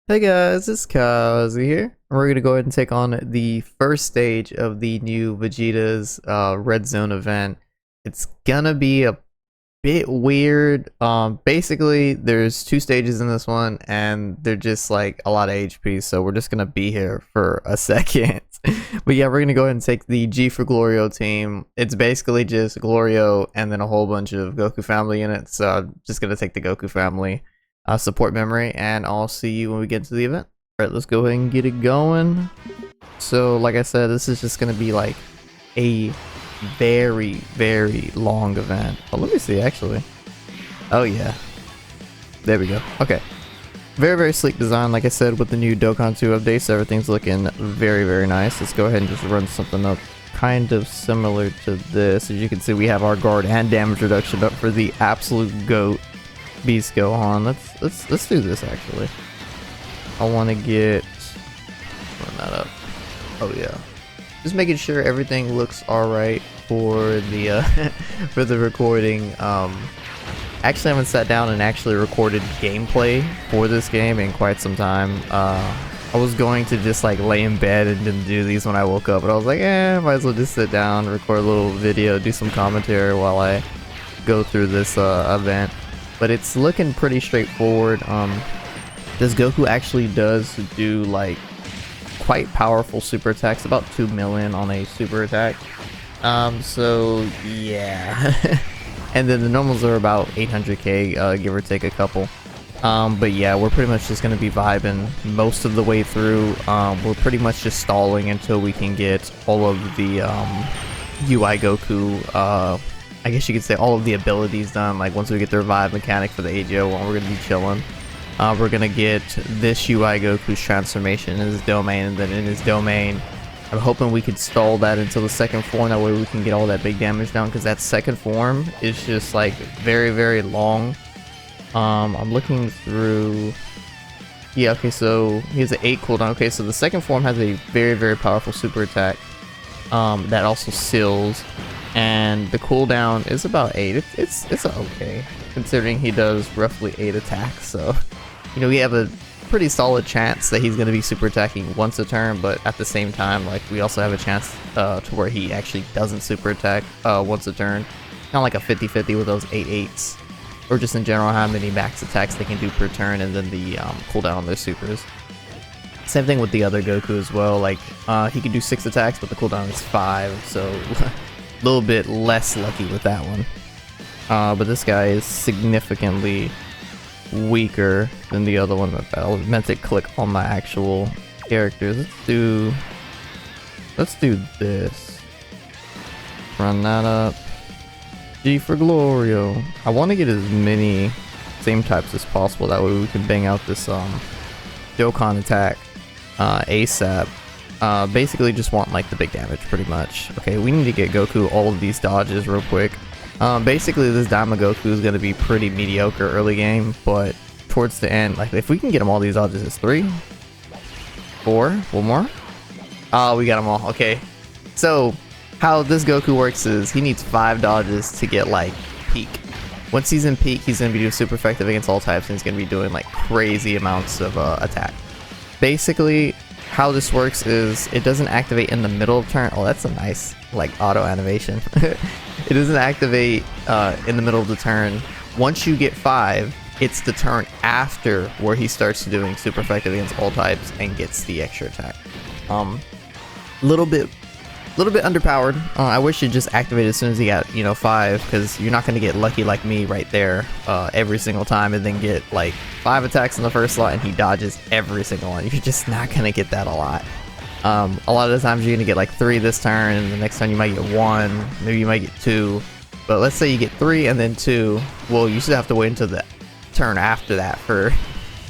Hey guys, it's Kazi here. We're gonna go ahead and take on the first stage of the new Vegeta's Red Zone event. It's gonna be a bit weird. Basically, there's two stages in this one, and they're just like a lot of HP. So we're just gonna be here for a second. But yeah, we're gonna go ahead and take the G for Glorio team. It's basically just Glorio and then a whole bunch of Goku family units. So I'm just gonna take the Goku family support memory, and I'll see you when we get to the event. Alright, let's go ahead and get it going. So like I said, this is just gonna be like a very long event. Oh, let me see actually. Oh yeah, there we go. Okay, very sleek design. Like I said, with the new Dokkan 2 updates, everything's looking very nice. Let's go ahead and just run something up kind of similar to this. As you can see, we have our guard and damage reduction up for the absolute GOAT Beast Gohan. Let's do this actually. I want to get run that up. Oh yeah, just making sure everything looks all right for the for the recording. Actually, I haven't sat down and actually recorded gameplay for this game in quite some time. I was going to just like lay in bed and didn't do these when I woke up, but I was like, might as well just sit down, record a little video, do some commentary while I go through this event. But it's looking pretty straightforward. This Goku actually does do like quite powerful super attacks, about 2 million on a super attack. So yeah. And then the normals are about 800k, give or take a couple. But yeah, we're pretty much just gonna be vibing most of the way through. We're pretty much just stalling until we can get all of the UI Goku, I guess you could say all of the abilities done. Like once we get the revive mechanic for the AGO one, we're gonna be chilling. We're gonna get this UI Goku's transformation in his domain, and then in his domain, I'm hoping we could stall that until the second form. That way we can get all that big damage down, because that second form is just like very long. I'm looking through. Yeah, okay, so he has an 8 cooldown. Okay, so the second form has a very powerful super attack that also seals. And the cooldown is about 8. It's okay, considering he does roughly 8 attacks. So, you know, we have a pretty solid chance that he's going to be super attacking once a turn. But at the same time, like, we also have a chance to where he actually doesn't super attack once a turn. Kind of like a 50-50 with those 8/8s, or just in general how many max attacks they can do per turn, and then the cooldown on their supers. Same thing with the other Goku as well. Like, he can do 6 attacks, but the cooldown is 5. So. Little bit less lucky with that one, but this guy is significantly weaker than the other one. I meant to click on my actual characters. Let's do this. Run that up. G for Glorio. I want to get as many same types as possible, that way we can bang out this Dokkan attack ASAP. Basically just want like the big damage pretty much. Okay, we need to get Goku all of these dodges real quick. Basically this Daima Goku is going to be pretty mediocre early game, but towards the end, like if we can get him all these dodges, it's 3, 4, one more. Oh, we got them all. Okay, so how this Goku works is he needs 5 dodges to get like peak. Once he's in peak, he's going to be doing super effective against all types, and he's going to be doing like crazy amounts of attack. Basically how this works is it doesn't activate in the middle of turn. Oh, that's a nice like auto animation. It doesn't activate in the middle of the turn. Once you get 5, it's the turn after where he starts doing super effective against all types and gets the extra attack. Little bit underpowered. I wish it just activated as soon as he got 5, because you're not going to get lucky like me right there every single time and then get like 5 attacks in the first slot and he dodges every single one. You're just not going to get that a lot. A lot of the times you're going to get like 3 this turn, and the next time you might get 1, maybe you might get 2. But let's say you get 3 and then 2, well, you still have to wait until the turn after that for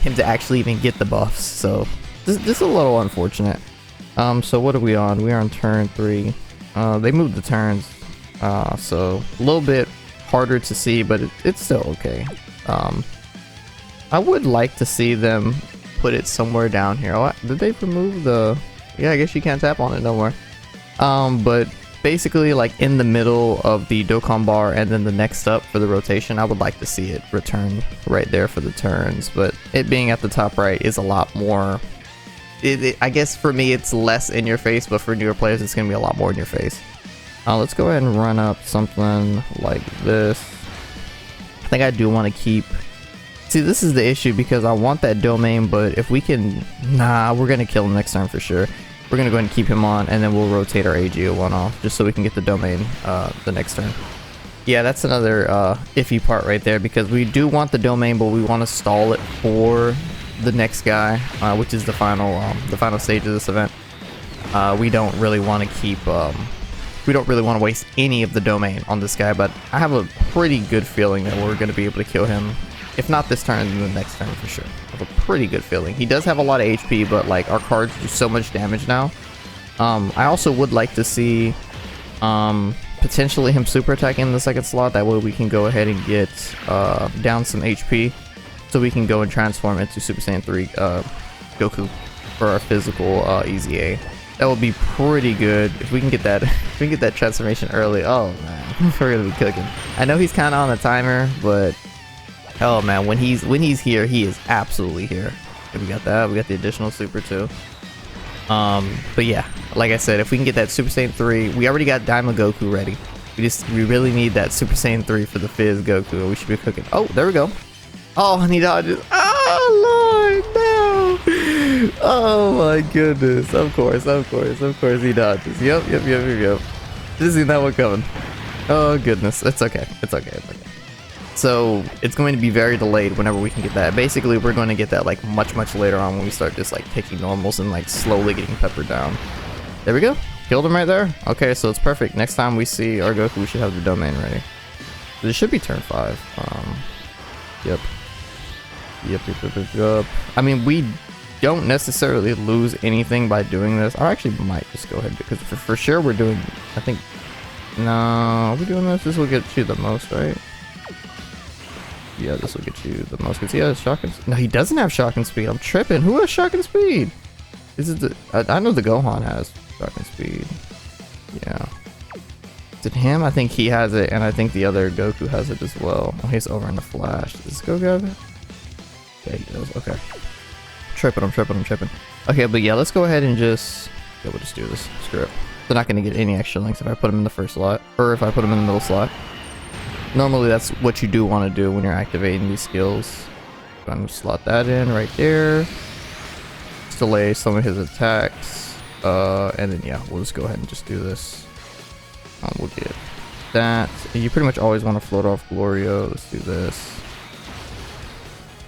him to actually even get the buffs. So this is a little unfortunate. So what are we on? We are on turn 3. They moved the turns, so a little bit harder to see, but it's still okay. I would like to see them put it somewhere down here. Oh, did they remove the... Yeah, I guess you can't tap on it no more. But basically like in the middle of the Dokkan bar, and then the next up for the rotation. I would like to see it return right there for the turns, but it being at the top right is a lot more. I guess for me it's less in your face, but for newer players it's gonna be a lot more in your face. Let's go ahead and run up something like this. I think I do want to keep. See, this is the issue because I want that domain, but if we can, we're gonna kill him next turn for sure. We're gonna go ahead and keep him on, and then we'll rotate our AGO1 off just so we can get the domain the next turn. Yeah, that's another iffy part right there, because we do want the domain, but we want to stall it for the next guy, which is the final stage of this event. We don't really want to keep. We don't really want to waste any of the domain on this guy, but I have a pretty good feeling that we're going to be able to kill him. If not this turn, then the next turn for sure. I have a pretty good feeling. He does have a lot of HP, but like our cards do so much damage now. I also would like to see potentially him super attacking in the second slot. That way we can go ahead and get down some HP, so we can go and transform into Super Saiyan 3 Goku for our physical Easy A. That would be pretty good if we can get that. If we can get that transformation early. Oh man, we're gonna be cooking. I know he's kind of on the timer, but oh man, when he's here, he is absolutely here. Okay, we got that. We got the additional super too. But yeah, like I said, if we can get that Super Saiyan 3, we already got Daima Goku ready. We really need that Super Saiyan 3 for the Fizz Goku. We should be cooking. Oh, there we go. Oh, and he dodges. Oh Lord, no! Oh my goodness! Of course he dodges. Yep. Just seen that one coming. Oh goodness, it's okay. So it's going to be very delayed whenever we can get that. Basically, we're going to get that like much later on when we start just like taking normals and like slowly getting peppered down. There we go. Killed him right there. Okay, so it's perfect. Next time we see our Goku, we should have the domain ready. This should be turn 5. Yep. I mean, we don't necessarily lose anything by doing this. I actually might just go ahead, because for sure we're doing. I think. No, are we doing this? This will get you the most, right? Yeah, this will get you the most, because he has shock and... No, he doesn't have shock and speed. I'm tripping. Who has shock and speed? Is it the... I know the Gohan has shock and speed. Yeah. Is it him? I think he has it, and I think the other Goku has it as well. Oh, he's over in the flash. Does this Goku have it? Yeah, he does. Okay. I'm tripping. Okay, but yeah, let's go ahead and just... Yeah, we'll just do this. Screw it. They're not going to get any extra links if I put them in the first slot, or if I put them in the middle slot. Normally that's what you do want to do when you're activating these skills. I'm going to slot that in right there. Just delay some of his attacks. And then yeah, we'll just go ahead and just do this. We'll get that. You pretty much always want to float off Glorio. Let's do this.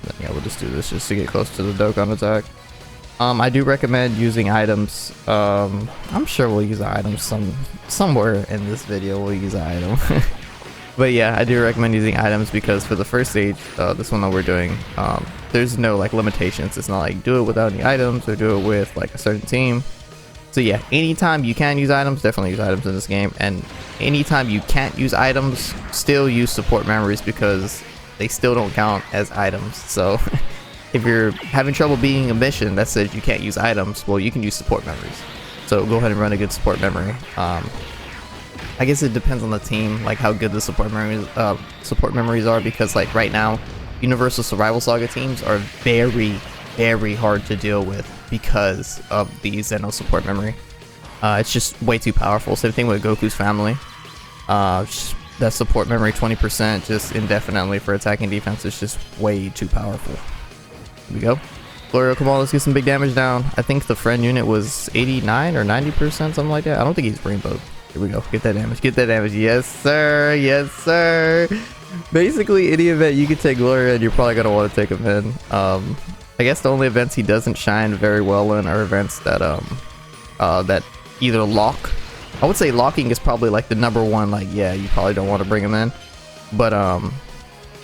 Then yeah, we'll just do this just to get close to the Dokkan attack. I do recommend using items. I'm sure we'll use items somewhere in this video. We'll use an item. But yeah, I do recommend using items, because for the first stage, this one that we're doing, there's no like limitations. It's not like do it without any items or do it with like a certain team. So yeah, anytime you can use items, definitely use items in this game. And anytime you can't use items, still use support memories, because they still don't count as items. So if you're having trouble beating a mission that says you can't use items, well, you can use support memories. So go ahead and run a good support memory. I guess it depends on the team, like how good the support memories are, because like right now, Universal Survival Saga teams are very hard to deal with because of the Zeno support memory. It's just way too powerful. Same thing with Goku's family. That support memory 20% just indefinitely for attacking defense is just way too powerful. Here we go. Glorio, come on, let's get some big damage down. I think the friend unit was 89 or 90%, something like that. I don't think he's rainbowed. Here we go. Get that damage. Yes, sir. Basically, any event you can take Gloria, and you're probably going to want to take him in. I guess the only events he doesn't shine very well in are events that that either lock. I would say locking is probably like the number one. Like, yeah, you probably don't want to bring him in. But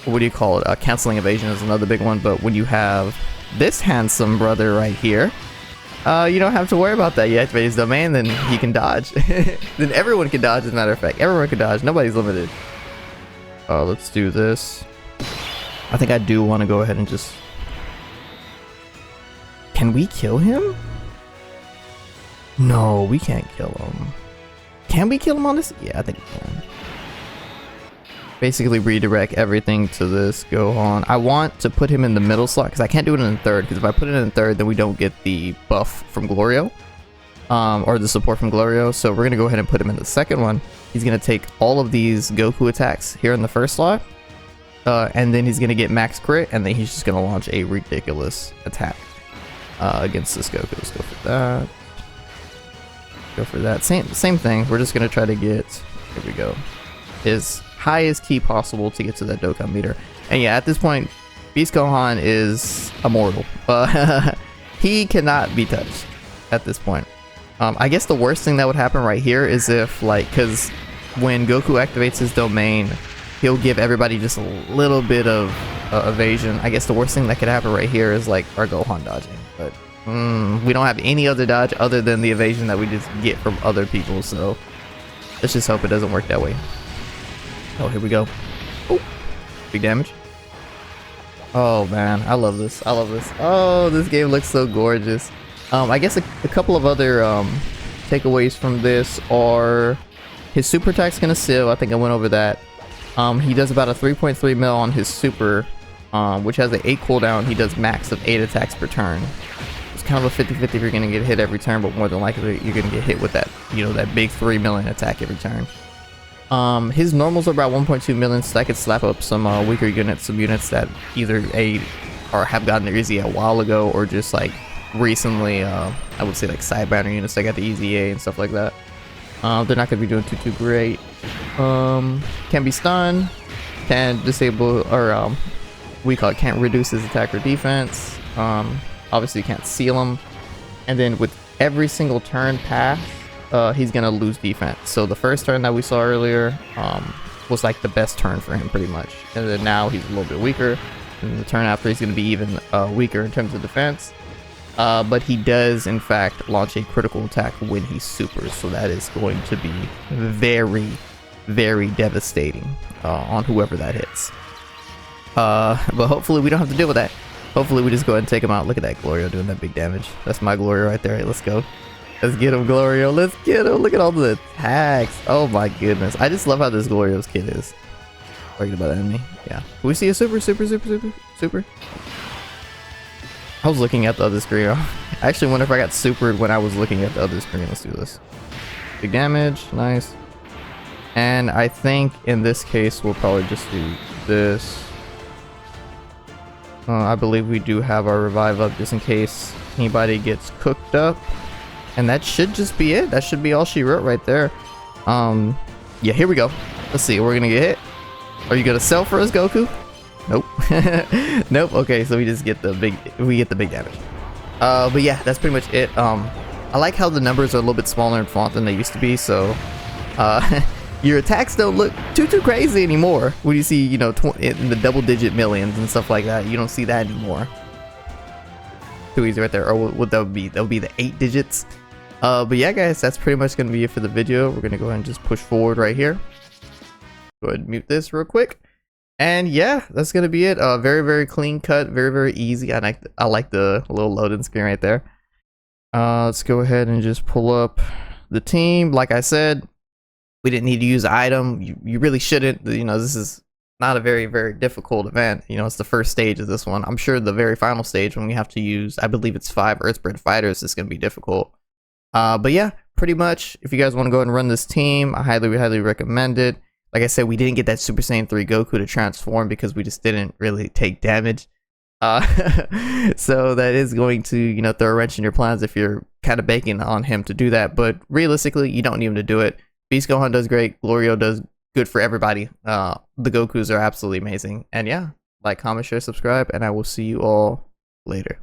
what do you call it? Canceling evasion is another big one. But when you have this handsome brother right here, you don't have to worry about that. You activate his domain, then he can dodge. Then everyone can dodge, as a matter of fact. Everyone can dodge. Nobody's limited. Let's do this. I think I do want to go ahead and just... Can we kill him? No, we can't kill him. Can we kill him on this? Yeah, I think we can. Basically redirect everything to this Gohan. I want to put him in the middle slot because I can't do it in the third, because if I put it in the third, then we don't get the buff from Glorio. Or the support from Glorio. So we're gonna go ahead and put him in the second one. He's gonna take all of these Goku attacks here in the first slot. And then he's gonna get max crit, and then he's just gonna launch a ridiculous attack against this Goku. Let's go for that. Go for that. Same thing. We're just gonna try to get, here we go, as high as key possible to get to that Dokkan meter. And yeah, at this point, Beast Gohan is immortal. He cannot be touched at this point. I guess the worst thing that would happen right here is if, like, because when Goku activates his domain, he'll give everybody just a little bit of evasion. I guess the worst thing that could happen right here is like our Gohan dodging, but we don't have any other dodge other than the evasion that we just get from other people, so let's just hope it doesn't work that way. Oh, here we go. Oh, big damage. Oh man, I love this. I love this. Oh, this game looks so gorgeous. I guess a couple of other takeaways from this are his super attack's gonna sieve. I think I went over that. He does about a 3.3 mil on his super, which has an 8 cooldown. He does max of 8 attacks per turn. It's kind of a 50-50 if you're gonna get hit every turn, but more than likely you're gonna get hit with that, you know, that big 3 million attack every turn. His normals are about 1.2 million, so that could slap up some weaker units, some units that either or have gotten their easy a while ago, or just like recently, I would say like SAIYAN units that got the easy A and stuff like that. They're not gonna be doing too great. Can be stunned, can disable, or we call it can't reduce his attack or defense. Obviously you can't seal him, and then with every single turn pass, he's gonna lose defense. So the first turn that we saw earlier was like the best turn for him pretty much, and then now he's a little bit weaker, and the turn after he's gonna be even weaker in terms of defense. But he does in fact launch a critical attack when he supers, so that is going to be very, very devastating on whoever that hits. But hopefully we don't have to deal with that. Hopefully we just go ahead and take him out. Look at that Glorio doing that big damage. That's my Glorio right there. Right, let's go. Let's get him, Glorio. Let's get him. Look at all the attacks. Oh my goodness. I just love how this Glorio's kit is. Talking about enemy. Yeah. Can we see a super? I was looking at the other screen. I actually wonder if I got supered when I was looking at the other screen. Let's do this. Big damage. Nice. And I think in this case, we'll probably just do this. I believe we do have our revive up just in case anybody gets cooked up. And that should just be it. That should be all she wrote right there. Yeah, here we go. Let's see. We're gonna get hit. Are you gonna sell for us, Goku? Nope. Nope. Okay, so we just get the big damage. But yeah, that's pretty much it. I like how the numbers are a little bit smaller in font than they used to be, so your attacks don't look too crazy anymore. When you see, you know, in the double-digit millions and stuff like that, you don't see that anymore. Too easy right there. Or what that would be? That would be the 8 digits. But yeah, guys, that's pretty much gonna be it for the video. We're gonna go ahead and just push forward right here. Go ahead and mute this real quick. And yeah, that's gonna be it. Very, very clean cut, very easy. I like the little loading screen right there. Let's go ahead and just pull up the team. Like I said, we didn't need to use an item. You really shouldn't. You know, this is not a very difficult event. You know, it's the first stage of this one. I'm sure the very final stage when we have to use, I believe it's 5 Earthbred fighters, is gonna be difficult. But yeah, pretty much. If you guys want to go ahead and run this team, I highly recommend it. Like I said, we didn't get that Super Saiyan 3 Goku to transform because we just didn't really take damage. So that is going to, you know, throw a wrench in your plans if you're kind of banking on him to do that. But realistically, you don't need him to do it. Beast Gohan does great. Glorio does good for everybody. The Gokus are absolutely amazing. And yeah, like, comment, share, subscribe, and I will see you all later.